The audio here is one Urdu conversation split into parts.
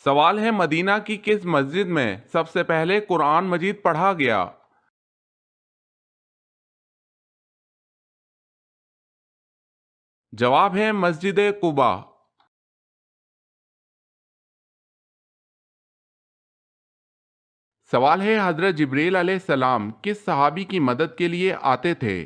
سوال ہے مدینہ کی کس مسجد میں سب سے پہلے قرآن مجید پڑھا گیا؟ جواب ہے مسجد قباء۔ سوال ہے حضرت جبریل علیہ السلام کس صحابی کی مدد کے لیے آتے تھے؟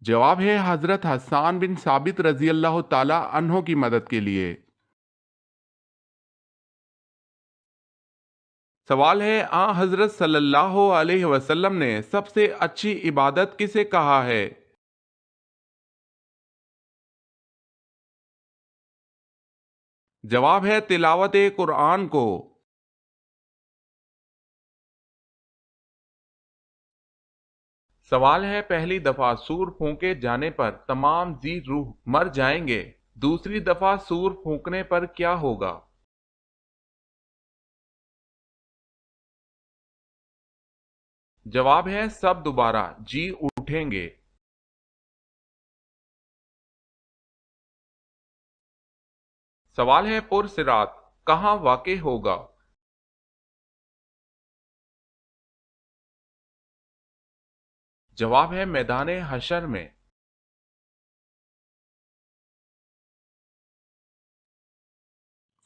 جواب ہے حضرت حسان بن ثابت رضی اللہ تعالی عنہ کی مدد کے لیے۔ سوال ہے حضرت صلی اللہ علیہ وسلم نے سب سے اچھی عبادت کسے کہا ہے؟ جواب ہے تلاوت قرآن کو۔ سوال ہے پہلی دفعہ سور پھونکے جانے پر تمام جی روح مر جائیں گے، دوسری دفعہ سور پھونکنے پر کیا ہوگا؟ جواب ہے سب دوبارہ جی اٹھیں گے۔ سوال ہے پرصراط کہاں واقع ہوگا؟ جواب ہے میدان حشر میں۔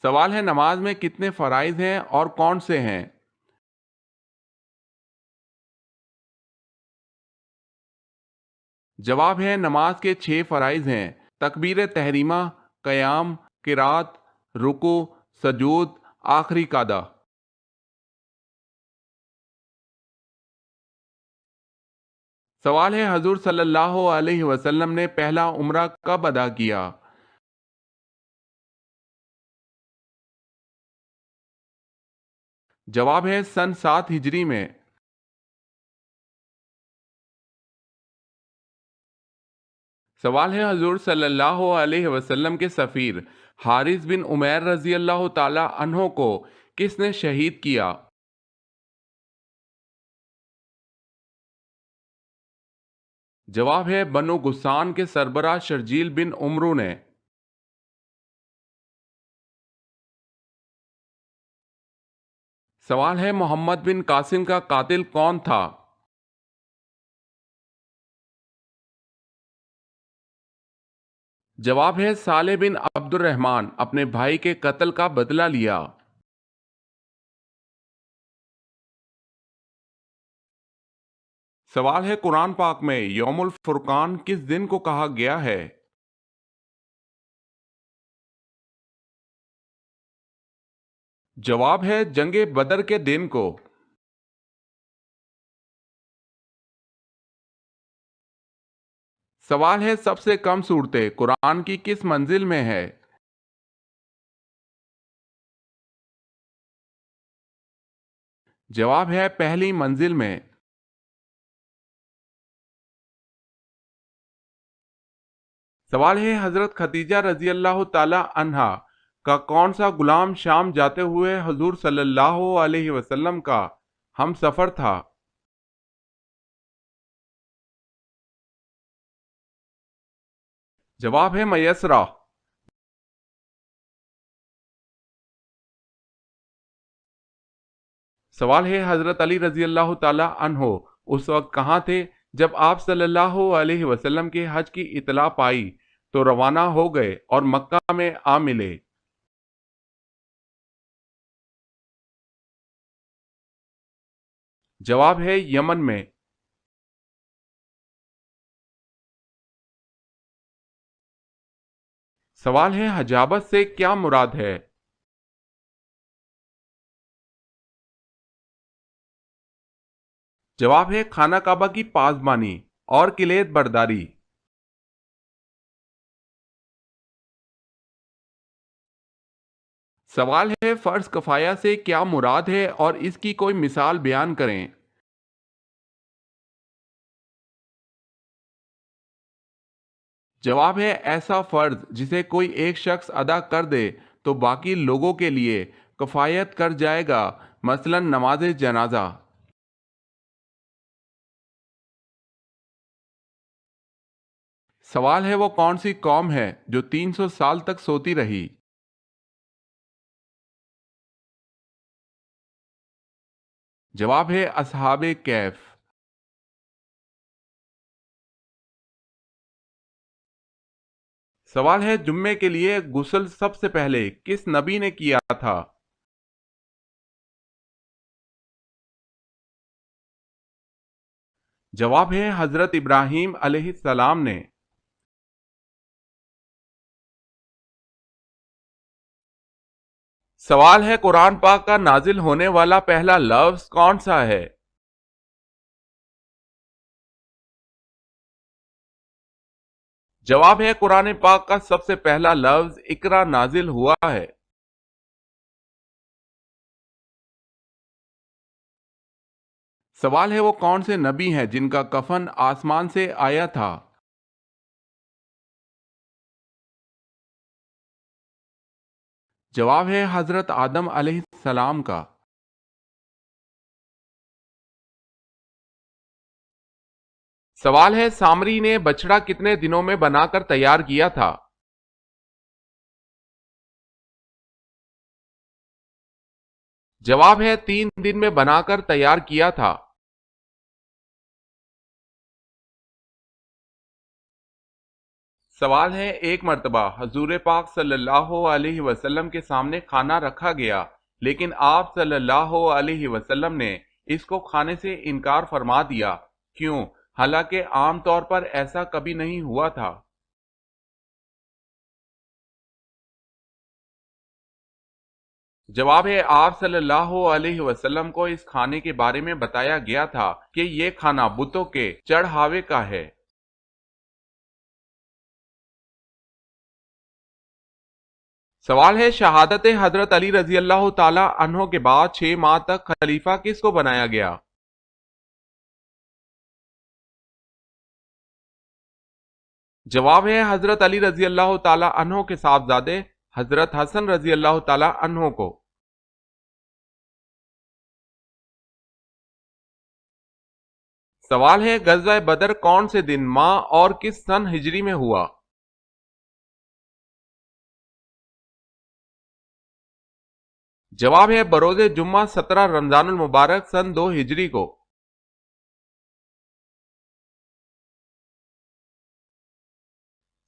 سوال ہے نماز میں کتنے فرائض ہیں اور کون سے ہیں؟ جواب ہے نماز کے 6 فرائض ہیں: تکبیر تحریمہ، قیام، قرات، رکوع، سجود، آخری قعدہ۔ سوال ہے حضور صلی اللہ علیہ وسلم نے پہلا عمرہ کب ادا کیا؟ جواب ہے سن 7 ہجری میں۔ سوال ہے حضور صلی اللہ علیہ وسلم کے سفیر حارث بن عمیر رضی اللہ تعالی عنہ کو کس نے شہید کیا؟ جواب ہے بنو غسان کے سربراہ شرجیل بن عمرو نے۔ سوال ہے محمد بن قاسم کا قاتل کون تھا؟ جواب ہے صالح بن عبد الرحمن اپنے بھائی کے قتل کا بدلہ لیا۔ سوال ہے قرآن پاک میں یوم الفرقان کس دن کو کہا گیا ہے؟ جواب ہے جنگ بدر کے دن کو۔ سوال ہے سب سے کم صورتیں قرآن کی کس منزل میں ہے؟ جواب ہے پہلی منزل میں۔ سوال ہے حضرت خدیجہ رضی اللہ تعالی عنہا کا کون سا غلام شام جاتے ہوئے حضور صلی اللہ علیہ وسلم کا ہم سفر تھا؟ جواب ہے میسرہ۔ سوال ہے حضرت علی رضی اللہ تعالی عنہ اس وقت کہاں تھے جب آپ صلی اللہ علیہ وسلم کے حج کی اطلاع پائی تو روانہ ہو گئے اور مکہ میں آ ملے؟ جواب ہے یمن میں۔ سوال ہے حجابت سے کیا مراد ہے؟ جواب ہے خانہ کعبہ کی پاسبانی اور کلید برداری۔ سوال ہے فرض کفایہ سے کیا مراد ہے اور اس کی کوئی مثال بیان کریں۔ جواب ہے ایسا فرض جسے کوئی ایک شخص ادا کر دے تو باقی لوگوں کے لیے کفایت کر جائے گا، مثلا نماز جنازہ۔ سوال ہے وہ کون سی قوم ہے جو 300 سال تک سوتی رہی؟ جواب ہے اصحاب کہف۔ سوال ہے جمعے کے لیے غسل سب سے پہلے کس نبی نے کیا تھا؟ جواب ہے حضرت ابراہیم علیہ السلام نے۔ سوال ہے قرآن پاک کا نازل ہونے والا پہلا لفظ کون سا ہے؟ جواب ہے قرآن پاک کا سب سے پہلا لفظ اقرا نازل ہوا ہے۔ سوال ہے وہ کون سے نبی ہیں جن کا کفن آسمان سے آیا تھا؟ جواب ہے حضرت آدم علیہ السلام کا۔ سوال ہے سامری نے بچڑا کتنے دنوں میں بنا کر تیار کیا تھا؟ جواب ہے 3 دن میں بنا کر تیار کیا تھا۔ سوال ہے ایک مرتبہ حضور پاک صلی اللہ علیہ وسلم کے سامنے کھانا رکھا گیا لیکن آپ صلی اللہ علیہ وسلم نے اس کو کھانے سے انکار فرما دیا، کیوں؟ حالانکہ عام طور پر ایسا کبھی نہیں ہوا تھا۔ جواب ہے آپ صلی اللہ علیہ وسلم کو اس کھانے کے بارے میں بتایا گیا تھا کہ یہ کھانا بتوں کے چڑھاوے کا ہے۔ سوال ہے شہادت حضرت علی رضی اللہ تعالی عنہ کے بعد 6 ماہ تک خلیفہ کس کو بنایا گیا؟ جواب ہے حضرت علی رضی اللہ تعالی عنہ کے صاحبزادے حضرت حسن رضی اللہ تعالی عنہ کو۔ سوال ہے غزوہ بدر کون سے دن، ماہ اور کس سن ہجری میں ہوا؟ جواب ہے بروز جمعہ 17 رمضان المبارک سن 2 ہجری کو۔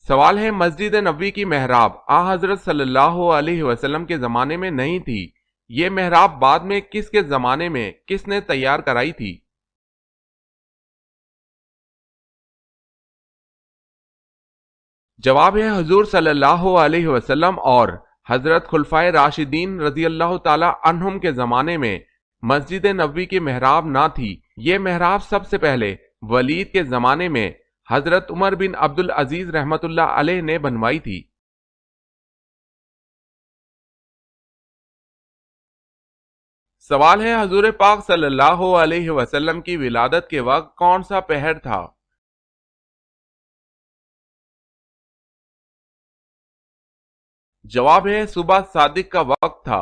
سوال ہے مسجد نبوی کی محراب آ حضرت صلی اللہ علیہ وسلم کے زمانے میں نہیں تھی، یہ محراب بعد میں کس کے زمانے میں کس نے تیار کرائی تھی؟ جواب ہے حضور صلی اللہ علیہ وسلم اور حضرت خلفائے راشدین رضی اللہ تعالی عنہم کے زمانے میں مسجد نبوی کی محراب نہ تھی، یہ محراب سب سے پہلے ولید کے زمانے میں حضرت عمر بن عبد العزیز رحمت اللہ علیہ نے بنوائی تھی۔ سوال ہے حضور پاک صلی اللہ علیہ وسلم کی ولادت کے وقت کون سا پہر تھا؟ جواب ہے صبح صادق کا وقت تھا۔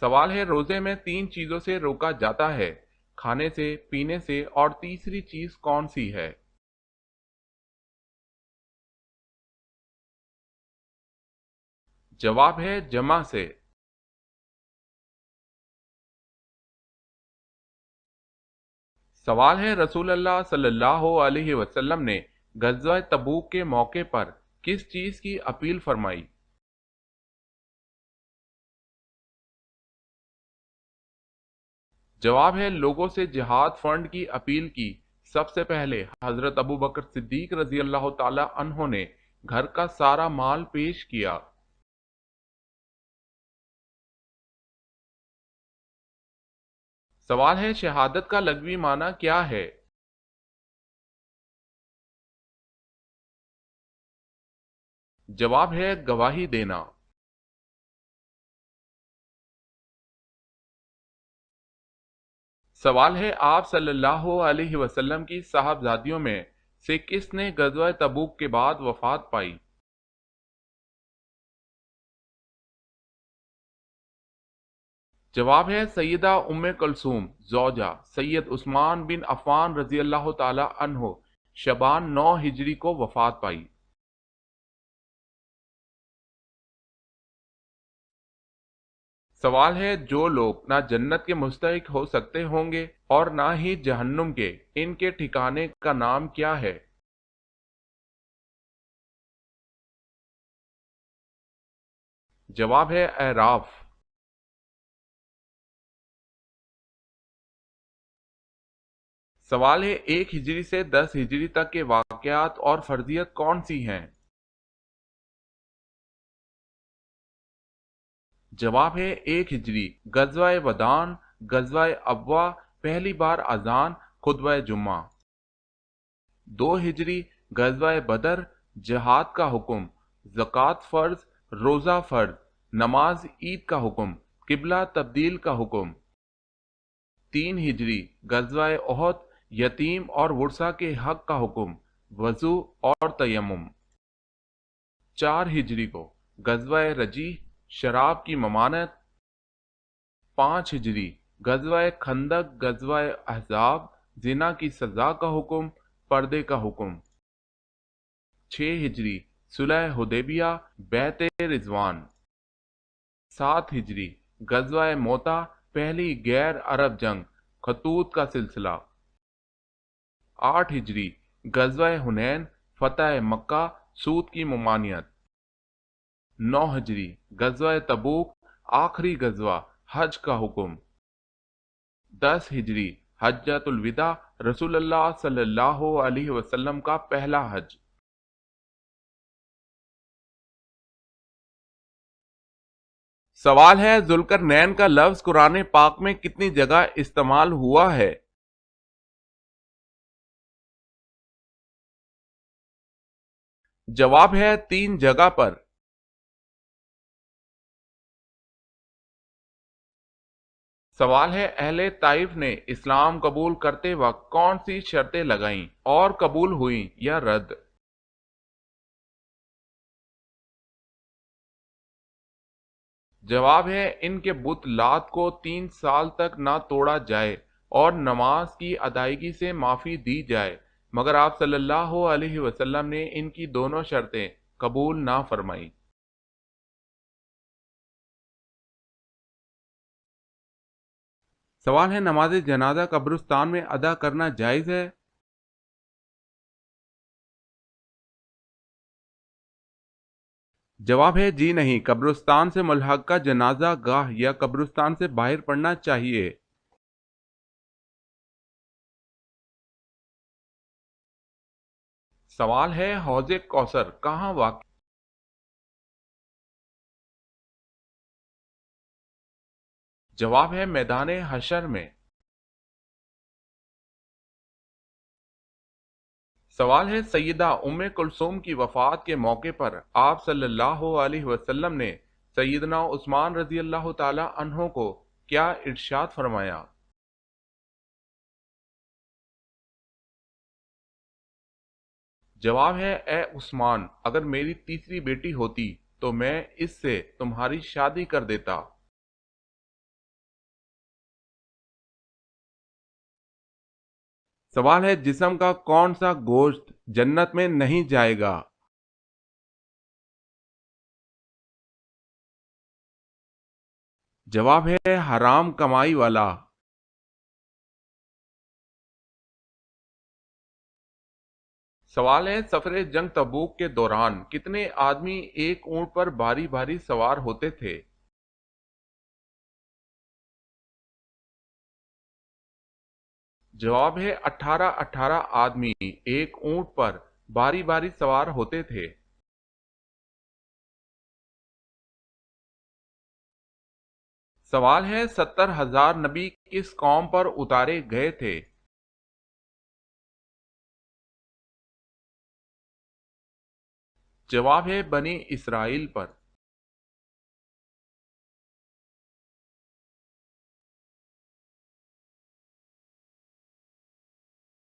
سوال ہے روزے میں 3 چیزوں سے روکا جاتا ہے، کھانے سے، پینے سے اور تیسری چیز کون سی ہے؟ جواب ہے جمع سے۔ سوال ہے رسول اللہ صلی اللہ علیہ وسلم نے غزوہ تبوک کے موقع پر کس چیز کی اپیل فرمائی؟ جواب ہے لوگوں سے جہاد فنڈ کی اپیل کی۔ سب سے پہلے حضرت ابو بکر صدیق رضی اللہ تعالی عنہ نے گھر کا سارا مال پیش کیا۔ سوال ہے شہادت کا لغوی معنی کیا ہے؟ جواب ہے گواہی دینا۔ سوال ہے آپ صلی اللہ علیہ وسلم کی صاحبزادیوں میں سے کس نے غزوہ تبوک کے بعد وفات پائی؟ جواب ہے سیدہ ام کلثوم زوجہ سید عثمان بن عفان رضی اللہ تعالی عنہ شعبان 9 ہجری کو وفات پائی۔ سوال ہے جو لوگ نہ جنت کے مستحق ہو سکتے ہوں گے اور نہ ہی جہنم کے، ان کے ٹھکانے کا نام کیا ہے؟ جواب ہے اعراف۔ سوال ہے 1 ہجری سے 10 ہجری تک کے واقعات اور فرضیت کون سی ہیں؟ جواب ہے 1 ہجری غزوہ ودان، غزوہ ابوا، پہلی بار اذان، خطبہ جمعہ۔ 2 ہجری غزوہ بدر، جہاد کا حکم، زکوٰۃ فرض، روزہ فرض، نماز عید کا حکم، قبلہ تبدیل کا حکم۔ 3 ہجری غزوہ احد، یتیم اور ورثہ کے حق کا حکم، وضو اور تیمم۔ 4 ہجری کو غزوہ رجیع، شراب کی ممانعت۔ 5 ہجری غزوہ خندق، غزوہ احزاب، زنا کی سزا کا حکم، پردے کا حکم۔ 6 ہجری صلح حدیبیہ، بیعت رضوان۔ 7 ہجری غزوہ موتا، پہلی غیر عرب جنگ، خطوط کا سلسلہ۔ 8 ہجری غزوہ حنین، فتح مکہ، سود کی ممانعت۔ 9 ہجری غزوہ تبوک، آخری غزوہ، حج کا حکم۔ 10 ہجری حجۃ الوداع، رسول اللہ صلی اللہ علیہ وسلم کا پہلا حج۔ سوال ہے ذوالقرنین کا لفظ قرآن پاک میں کتنی جگہ استعمال ہوا ہے؟ جواب ہے 3 جگہ پر۔ سوال ہے اہل طائف نے اسلام قبول کرتے وقت کون سی شرطیں لگائیں اور قبول ہوئیں یا رد؟ جواب ہے ان کے بت لات کو 3 سال تک نہ توڑا جائے اور نماز کی ادائیگی سے معافی دی جائے، مگر آپ صلی اللہ علیہ وسلم نے ان کی دونوں شرطیں قبول نہ فرمائیں۔ سوال ہے نماز جنازہ قبرستان میں ادا کرنا جائز ہے؟ جواب ہے جی نہیں، قبرستان سے ملحقہ جنازہ گاہ یا قبرستان سے باہر پڑھنا چاہیے۔ سوال ہے حوض کوثر کہاں واقع؟ جواب ہے میدان حشر میں۔ سوال ہے سیدہ ام کلثوم کی وفات کے موقع پر آپ صلی اللہ علیہ وسلم نے سیدنا عثمان رضی اللہ تعالی عنہ کو کیا ارشاد فرمایا؟ جواب ہے اے عثمان، اگر میری تیسری بیٹی ہوتی تو میں اس سے تمہاری شادی کر دیتا۔ سوال ہے جسم کا کون سا گوشت جنت میں نہیں جائے گا؟ جواب ہے حرام کمائی والا۔ سوال ہے سفر جنگ تبوک کے دوران کتنے آدمی ایک اونٹ پر باری باری سوار ہوتے تھے؟ جواب ہے 18 آدمی ایک اونٹ پر باری باری سوار ہوتے تھے۔ سوال ہے 70,000 نبی کس قوم پر اتارے گئے تھے؟ جواب ہے بنی اسرائیل پر۔